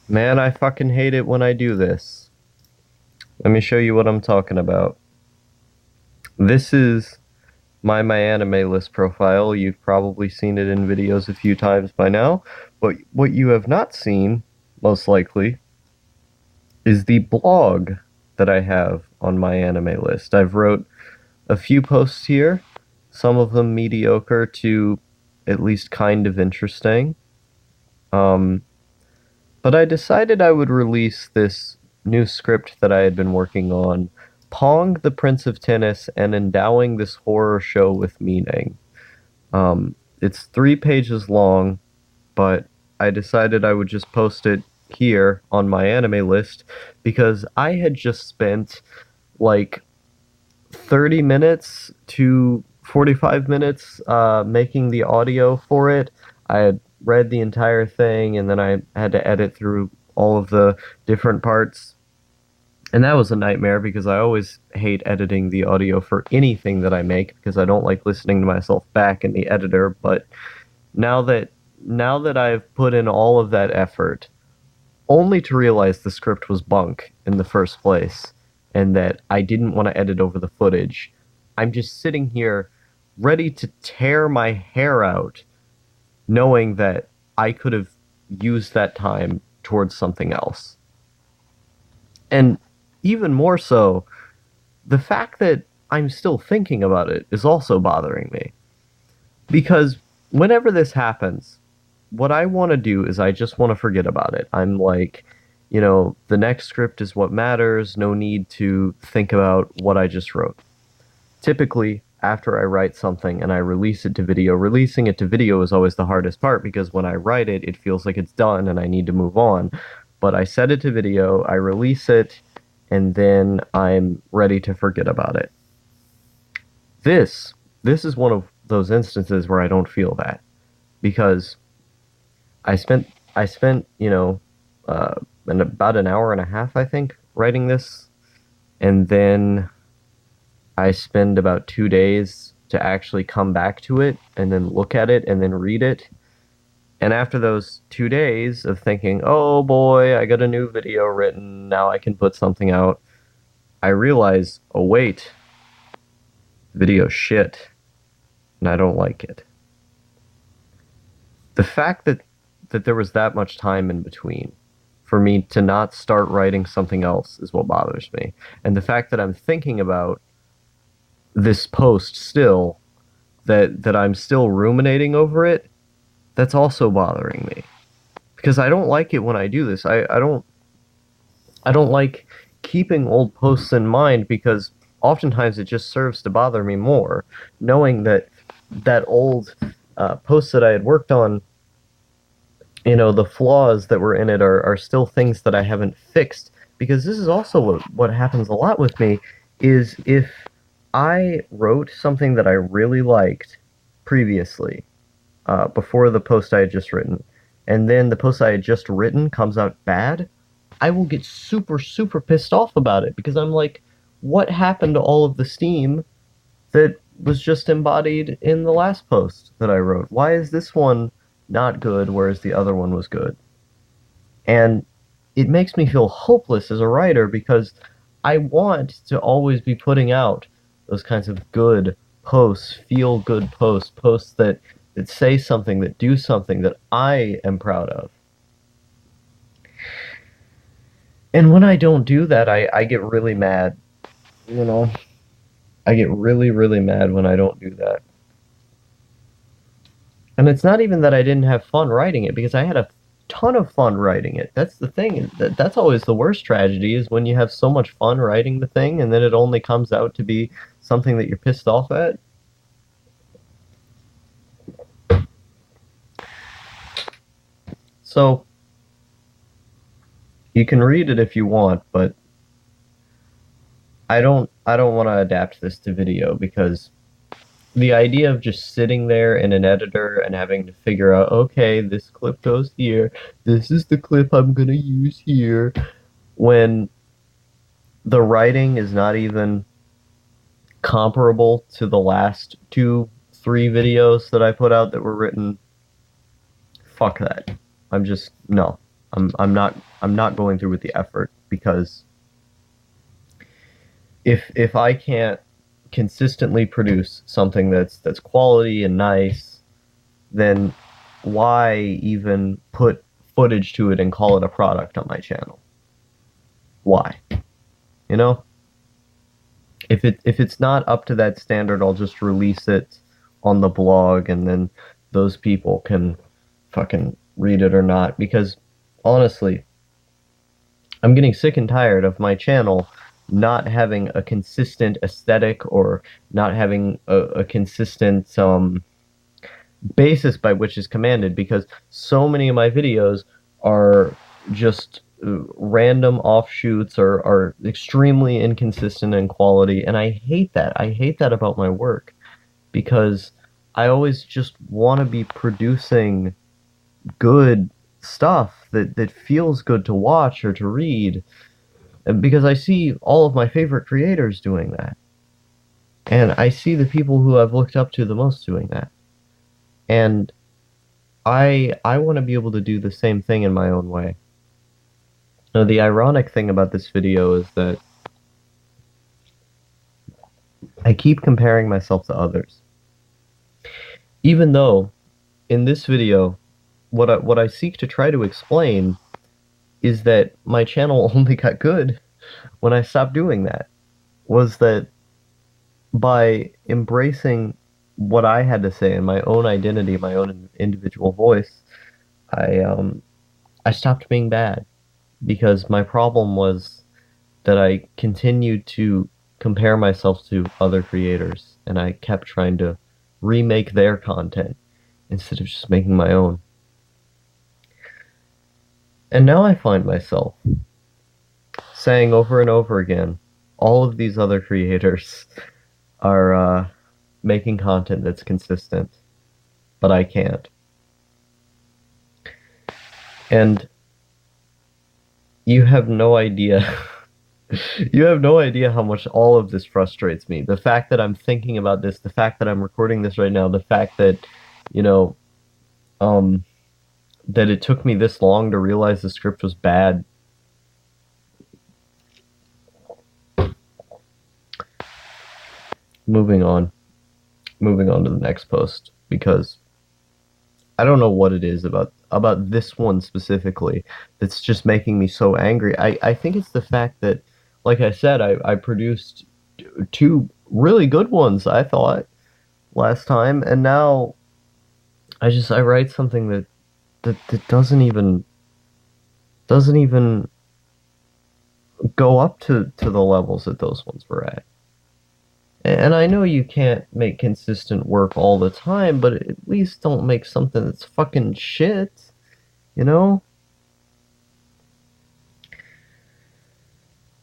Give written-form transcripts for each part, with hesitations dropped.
Man, I fucking hate it when I do this. Let me show you what I'm talking about. This is my anime list profile. You've probably seen it in videos a few times by now, but what you have not seen, most likely, is the blog that I have on my anime list. I've wrote a few posts here, some of them mediocre to at least kind of interesting. Um, but I decided I would release this new script that I had been working on, Pong the Prince of Tennis and Endowing This Horror Show with Meaning. It's 3 pages long, but I decided I would just post it here on my anime list because I had just spent like 30 minutes to 45 minutes making the audio for it. I had read the entire thing and then I had to edit through all of the different parts. And that was a nightmare because I always hate editing the audio for anything that I make because I don't like listening to myself back in the editor. But now that now that I've put in all of that effort, only to realize the script was bunk in the first place and that I didn't want to edit over the footage, I'm just sitting here ready to tear my hair out, knowing that I could have used that time towards something else. And even more so, the fact that I'm still thinking about it is also bothering me. Because whenever this happens, what I want to do is I just want to forget about it. I'm like, the next script is what matters, no need to think about what I just wrote. Typically, after I write something and I release it to video, releasing it to video is always the hardest part because when I write it, it feels like it's done and I need to move on. But I set it to video, I release it, and then I'm ready to forget about it. This is one of those instances where I don't feel that because I spent in about an hour and a half, I think, writing this, and then I spend about 2 days to actually come back to it and then look at it and then read it. And after those 2 days of thinking, oh boy, I got a new video written, now I can put something out, I realize, oh wait, video shit, and I don't like it. The fact that there was that much time in between for me to not start writing something else is what bothers me. And the fact that I'm thinking about this post still, that I'm still ruminating over it, that's also bothering me. Because I don't like it when I do this. I don't like keeping old posts in mind because oftentimes it just serves to bother me more, knowing that that old post that I had worked on, the flaws that were in it are still things that I haven't fixed. Because this is also what happens a lot with me, is if I wrote something that I really liked previously, before the post I had just written, and then the post I had just written comes out bad, I will get super, super pissed off about it because I'm like, what happened to all of the steam that was just embodied in the last post that I wrote? Why is this one not good, whereas the other one was good? And it makes me feel hopeless as a writer because I want to always be putting out those kinds of good posts, feel good posts, posts that say something, that do something that I am proud of. And when I don't do that, I get really mad. I get really, really mad when I don't do that. And it's not even that I didn't have fun writing it, because I had a ton of fun writing it. That's the thing. That's always the worst tragedy, is when you have so much fun writing the thing and then it only comes out to be something that you're pissed off at. So, you can read it if you want, but I don't want to adapt this to video because the idea of just sitting there in an editor and having to figure out, okay, this clip goes here, this is the clip I'm going to use here, when the writing is not even comparable to the last 2, 3 videos that I put out that were written, fuck that. I'm just no. I'm not going through with the effort because if I can't consistently produce something that's quality and nice, then why even put footage to it and call it a product on my channel? Why? You know? If it's not up to that standard, I'll just release it on the blog and then those people can fucking read it or not because honestly, I'm getting sick and tired of my channel not having a consistent aesthetic or not having a consistent basis by which is commanded because so many of my videos are just random offshoots or are extremely inconsistent in quality, and I hate that. I hate that about my work because I always just want to be producing good stuff that feels good to watch or to read because I see all of my favorite creators doing that. And I see the people who I've looked up to the most doing that. And I want to be able to do the same thing in my own way. Now, the ironic thing about this video is that I keep comparing myself to others. Even though in this video, what I seek to try to explain is that my channel only got good when I stopped doing that. Was that by embracing what I had to say in my own identity, my own individual voice, I stopped being bad because my problem was that I continued to compare myself to other creators and I kept trying to remake their content instead of just making my own. And now I find myself saying over and over again, all of these other creators are making content that's consistent, but I can't. And you have no idea. You have no idea how much all of this frustrates me. The fact that I'm thinking about this, the fact that I'm recording this right now, the fact that, you know, that it took me this long to realize the script was bad. Moving on. Moving on to the next post because I don't know what it is about this one specifically that's just making me so angry. I think it's the fact that, like I said, I produced two really good ones, I thought, last time, and now I write something that doesn't even go up to the levels that those ones were at. And I know you can't make consistent work all the time, but at least don't make something that's fucking shit, you know?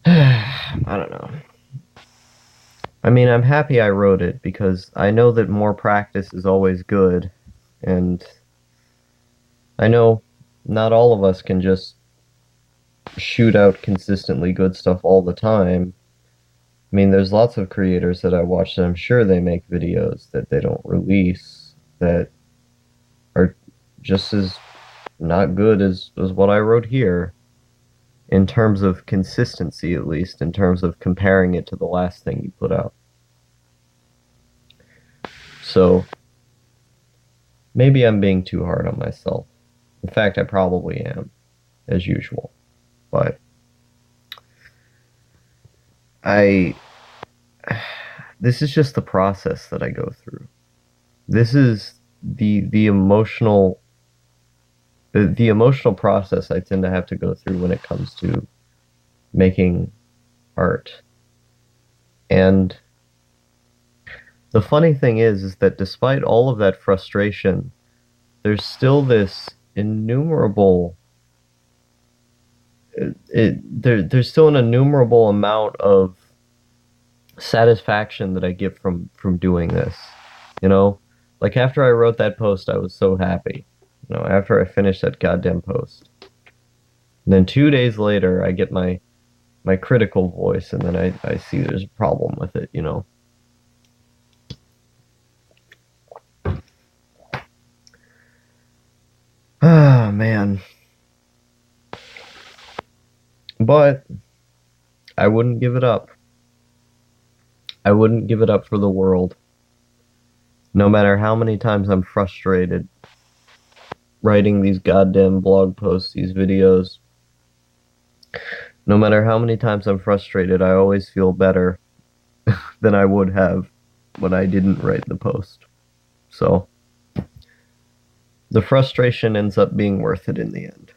I don't know. I mean, I'm happy I wrote it because I know that more practice is always good, and I know not all of us can just shoot out consistently good stuff all the time. I mean, there's lots of creators that I watch that I'm sure they make videos that they don't release that are just as not good as what I wrote here. In terms of consistency, at least, in terms of comparing it to the last thing you put out. So, maybe I'm being too hard on myself. In fact, I probably am, as usual. But this is just the process that I go through. This is the emotional process I tend to have to go through when it comes to making art. And the funny thing is that despite all of that frustration, there's still this innumerable there's still an innumerable amount of satisfaction that I get from doing this. You know? Like after I wrote that post, I was so happy. You know, after I finished that goddamn post. And then 2 days later I get my critical voice and then I see there's a problem with it, you know. man. But I wouldn't give it up. I wouldn't give it up for the world. No matter how many times I'm frustrated writing these goddamn blog posts, these videos, no matter how many times I'm frustrated, I always feel better than I would have when I didn't write the post. So, the frustration ends up being worth it in the end.